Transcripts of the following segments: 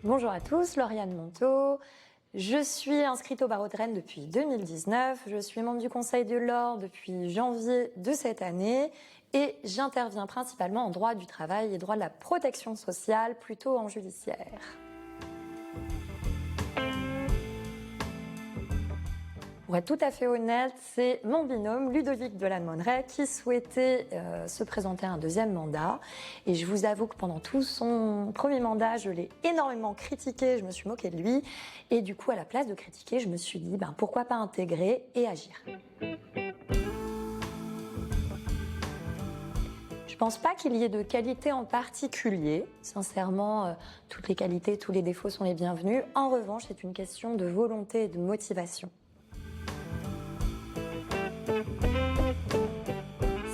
Bonjour à tous, Lauriane Monteau. Je suis inscrite au barreau de Rennes depuis 2019. Je suis membre du Conseil de l'Ordre depuis janvier de cette année et j'interviens principalement en droit du travail et droit de la protection sociale, plutôt en judiciaire. Pour être tout à fait honnête, c'est mon binôme Ludovic Delanne-Monneret qui souhaitait se présenter à un deuxième mandat. Et je vous avoue que pendant tout son premier mandat, je l'ai énormément critiqué, je me suis moquée de lui. Et du coup, à la place de critiquer, je me suis dit, pourquoi pas intégrer et agir. Je pense pas qu'il y ait de qualité en particulier. Sincèrement, toutes les qualités, tous les défauts sont les bienvenus. En revanche, c'est une question de volonté et de motivation.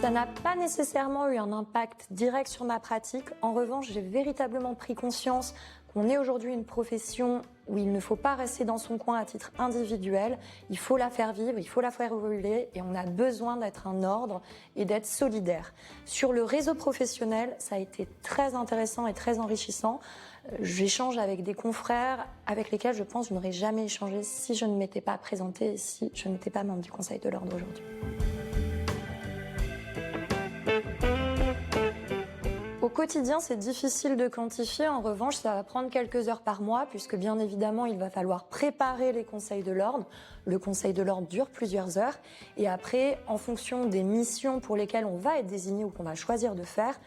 Ça n'a pas nécessairement eu un impact direct sur ma pratique. En revanche, j'ai véritablement pris conscience qu'on est aujourd'hui une profession où il ne faut pas rester dans son coin à titre individuel. Il faut la faire vivre, il faut la faire évoluer et on a besoin d'être un ordre et d'être solidaire. Sur le réseau professionnel, ça a été très intéressant et très enrichissant. J'échange avec des confrères avec lesquels je pense que je n'aurais jamais échangé si je ne m'étais pas présentée et si je n'étais pas membre du Conseil de l'Ordre aujourd'hui. Au quotidien, c'est difficile de quantifier. En revanche, ça va prendre quelques heures par mois puisque bien évidemment, il va falloir préparer les conseils de l'ordre. Le conseil de l'ordre dure plusieurs heures. Et après, en fonction des missions pour lesquelles on va être désigné ou qu'on va choisir de faire,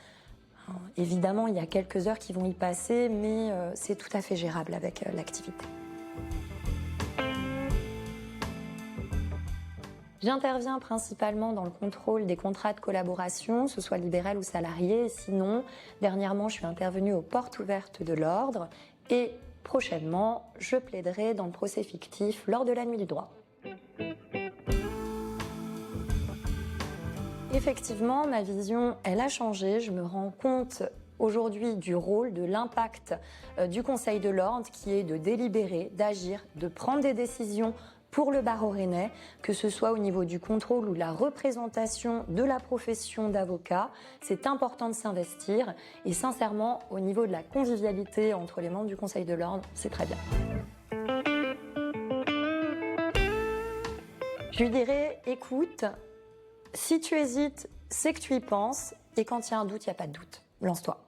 évidemment, il y a quelques heures qui vont y passer, mais c'est tout à fait gérable avec l'activité. J'interviens principalement dans le contrôle des contrats de collaboration, que ce soit libéral ou salarié. Et sinon, dernièrement, je suis intervenue aux portes ouvertes de l'ordre et prochainement, je plaiderai dans le procès fictif lors de la nuit du droit. Effectivement, ma vision, elle a changé. Je me rends compte aujourd'hui du rôle, de l'impact du Conseil de l'Ordre qui est de délibérer, d'agir, de prendre des décisions pour le barreau rennais, que ce soit au niveau du contrôle ou de la représentation de la profession d'avocat. C'est important de s'investir et sincèrement, au niveau de la convivialité entre les membres du Conseil de l'Ordre, c'est très bien. Je lui dirais, écoute, si tu hésites, c'est que tu y penses et quand il y a un doute, il n'y a pas de doute. Lance-toi.